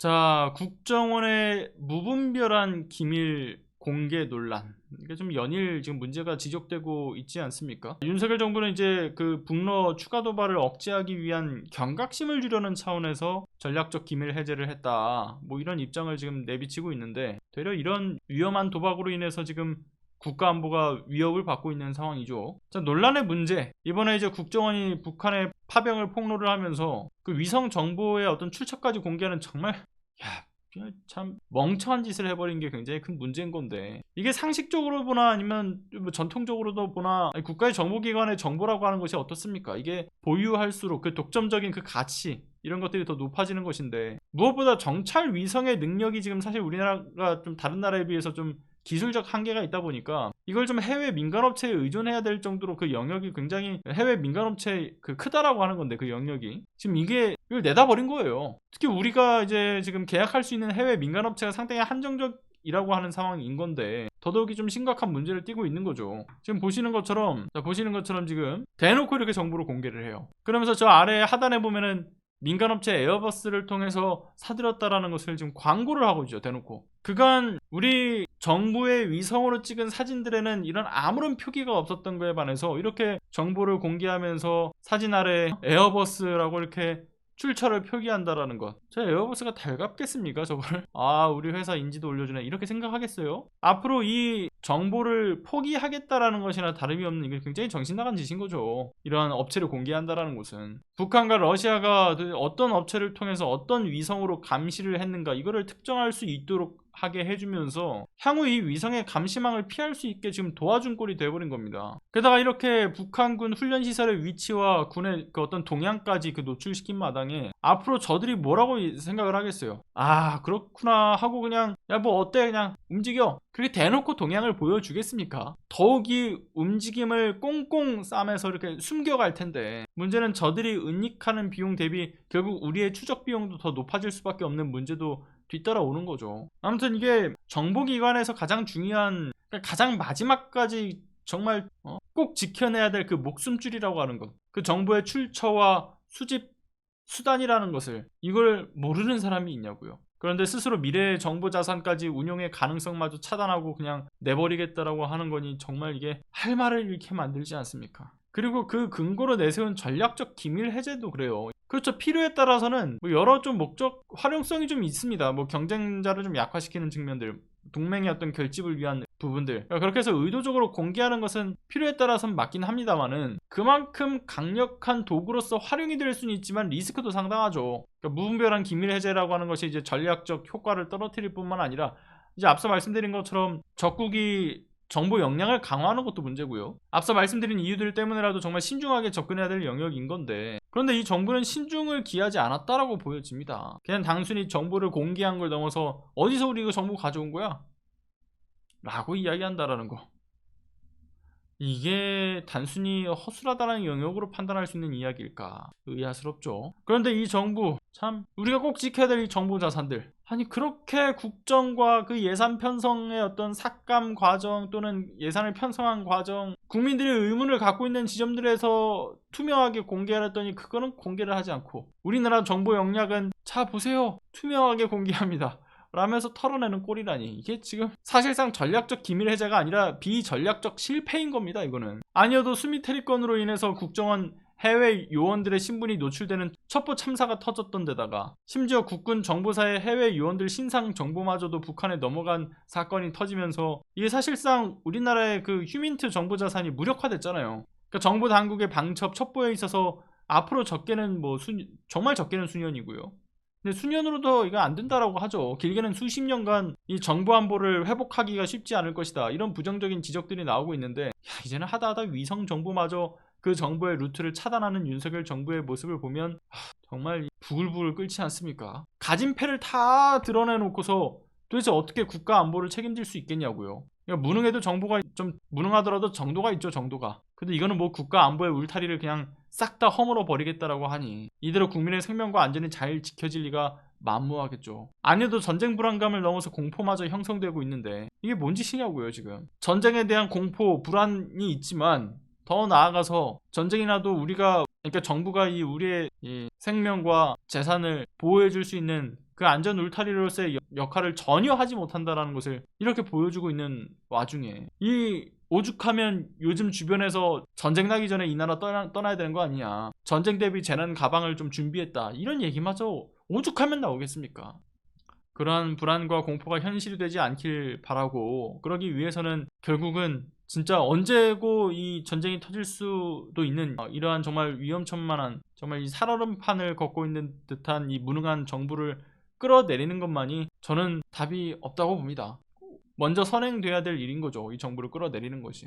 자, 국정원의 무분별한 기밀 공개 논란. 이게 좀 연일 지금 문제가 지적되고 있지 않습니까? 윤석열 정부는 이제 그 북러 추가 도발을 억제하기 위한 경각심을 주려는 차원에서 전략적 기밀 해제를 했다. 뭐 이런 입장을 지금 내비치고 있는데, 되려 이런 위험한 도박으로 인해서 지금 국가안보가 위협을 받고 있는 상황이죠. 자, 논란의 문제. 이번에 이제 국정원이 북한의 파병을 폭로를 하면서 그 위성 정보의 어떤 출처까지 공개하는 정말 참 멍청한 짓을 해버린 게 굉장히 큰 문제인 건데, 이게 상식적으로 보나 아니면 뭐 전통적으로도 보나 국가의 정보기관의 정보라고 하는 것이 어떻습니까? 이게 보유할수록 그 독점적인 그 가치 이런 것들이 더 높아지는 것인데, 무엇보다 정찰 위성의 능력이 지금 사실 우리나라가 좀 다른 나라에 비해서 좀 기술적 한계가 있다 보니까 이걸 좀 해외 민간업체에 의존해야 될 정도로 그 영역이 굉장히 해외 민간업체 그 크다라고 하는 건데, 그 영역이 지금 이게 이걸 내다버린 거예요. 특히 우리가 이제 지금 계약할 수 있는 해외 민간업체가 상당히 한정적이라고 하는 상황인 건데, 더더욱이 좀 심각한 문제를 띠고 있는 거죠. 지금 보시는 것처럼 지금 대놓고 이렇게 정보를 공개를 해요. 그러면서 저 아래 하단에 보면은 민간업체 에어버스를 통해서 사들였다라는 것을 지금 광고를 하고 있죠, 대놓고. 그간 우리 정부의 위성으로 찍은 사진들에는 이런 아무런 표기가 없었던 거에 반해서 이렇게 정보를 공개하면서 사진 아래 에어버스라고 이렇게 출처를 표기한다라는 것. 저 에어버스가 달갑겠습니까, 저걸? 아, 우리 회사 인지도 올려주네, 이렇게 생각하겠어요? 앞으로 이 정보를 포기하겠다라는 것이나 다름이 없는, 이게 굉장히 정신나간 짓인 거죠. 이러한 업체를 공개한다라는 것은 북한과 러시아가 어떤 업체를 통해서 어떤 위성으로 감시를 했는가, 이거를 특정할 수 있도록 하게 해주면서 향후 이 위성의 감시망을 피할 수 있게 지금 도와준 꼴이 되어버린 겁니다. 게다가 이렇게 북한군 훈련시설의 위치와 군의 그 어떤 동향까지 그 노출시킨 마당에 앞으로 저들이 뭐라고 생각을 하겠어요? 아, 그렇구나 하고 그냥 야, 뭐 어때, 그냥 움직여, 그렇게 대놓고 동향을 보여주겠습니까? 더욱이 움직임을 꽁꽁 싸매서 이렇게 숨겨갈 텐데, 문제는 저들이 은닉하는 비용 대비 결국 우리의 추적 비용도 더 높아질 수밖에 없는 문제도 뒤따라오는 거죠. 아무튼 이게 정보기관에서 가장 중요한, 가장 마지막까지 정말 꼭 지켜내야 될 그 목숨줄이라고 하는 것, 그 정보의 출처와 수집 수단이라는 것을, 이걸 모르는 사람이 있냐고요. 그런데 스스로 미래의 정보 자산까지 운용의 가능성마저 차단하고 그냥 내버리겠다라고 하는 거니 정말 이게 할 말을 잃게 만들지 않습니까? 그리고 그 근거로 내세운 전략적 기밀 해제도 그래요. 그렇죠. 필요에 따라서는 뭐 여러 좀 목적 활용성이 좀 있습니다. 뭐 경쟁자를 좀 약화시키는 측면들, 동맹의 어떤 결집을 위한 부분들, 그렇게 해서 의도적으로 공개하는 것은 필요에 따라서는 맞긴 합니다만은, 그만큼 강력한 도구로서 활용이 될 수는 있지만 리스크도 상당하죠. 그러니까 무분별한 기밀 해제라고 하는 것이 이제 전략적 효과를 떨어뜨릴 뿐만 아니라, 이제 앞서 말씀드린 것처럼 적국이 정보 역량을 강화하는 것도 문제고요. 앞서 말씀드린 이유들 때문에라도 정말 신중하게 접근해야 될 영역인 건데, 그런데 이 정부는 신중을 기하지 않았다라고 보여집니다. 그냥 단순히 정보를 공개한 걸 넘어서 어디서 우리 이거 정보 가져온 거야? 라고 이야기한다라는 거. 이게 단순히 허술하다는 영역으로 판단할 수 있는 이야기일까? 의아스럽죠. 그런데 이 정부, 참 우리가 꼭 지켜야 될 이 정보 자산들, 아니 그렇게 국정과 그 예산 편성의 어떤 삭감 과정 또는 예산을 편성한 과정, 국민들이 의문을 갖고 있는 지점들에서 투명하게 공개를 했더니 그거는 공개를 하지 않고, 우리나라 정보 역량은 자 보세요, 투명하게 공개합니다 라면서 털어내는 꼴이라니, 이게 지금 사실상 전략적 기밀 해제가 아니라 비전략적 실패인 겁니다. 이거는 아니어도 수미테리 건으로 인해서 국정원 해외 요원들의 신분이 노출되는 첩보 참사가 터졌던 데다가, 심지어 국군 정보사의 해외 요원들 신상 정보마저도 북한에 넘어간 사건이 터지면서, 이게 사실상 우리나라의 그 휴민트 정보 자산이 무력화됐잖아요. 그러니까 정보 당국의 방첩 첩보에 있어서 앞으로 적게는 정말 적게는 수년이고요. 근데 수년으로도 이거 안 된다라고 하죠. 길게는 수십 년간 이 정보 안보를 회복하기가 쉽지 않을 것이다, 이런 부정적인 지적들이 나오고 있는데, 이제는 하다 위성 정보마저 그 정보의 루트를 차단하는 윤석열 정부의 모습을 보면 정말 부글부글 끓지 않습니까? 가진 패를 다 드러내놓고서 도대체 어떻게 국가 안보를 책임질 수 있겠냐고요. 그러니까 무능해도 정보가 좀, 무능하더라도 정도가 있죠, 정도가. 근데 이거는 뭐 국가 안보의 울타리를 그냥 싹 다 허물어 버리겠다라고 하니, 이대로 국민의 생명과 안전이 잘 지켜질 리가 만무하겠죠. 아니어도 전쟁 불안감을 넘어서 공포마저 형성되고 있는데, 이게 뭔 짓이냐고요. 지금 전쟁에 대한 공포, 불안이 있지만 더 나아가서 전쟁이 나도 우리가, 그러니까 정부가 우리의 이 생명과 재산을 보호해 줄 수 있는 그 안전 울타리로서의 역할을 전혀 하지 못한다라는 것을 이렇게 보여주고 있는 와중에, 이 오죽하면 요즘 주변에서 전쟁 나기 전에 이 나라 떠나야 되는 거 아니냐, 전쟁 대비 재난 가방을 좀 준비했다, 이런 얘기마저 오죽하면 나오겠습니까? 그러한 불안과 공포가 현실이 되지 않길 바라고, 그러기 위해서는 결국은 진짜 언제고 이 전쟁이 터질 수도 있는 이러한 정말 위험천만한, 정말 이 살얼음판을 걷고 있는 듯한 이 무능한 정부를 끌어내리는 것만이 저는 답이 없다고 봅니다. 먼저 선행돼야 될 일인 거죠, 이 정부를 끌어내리는 것이.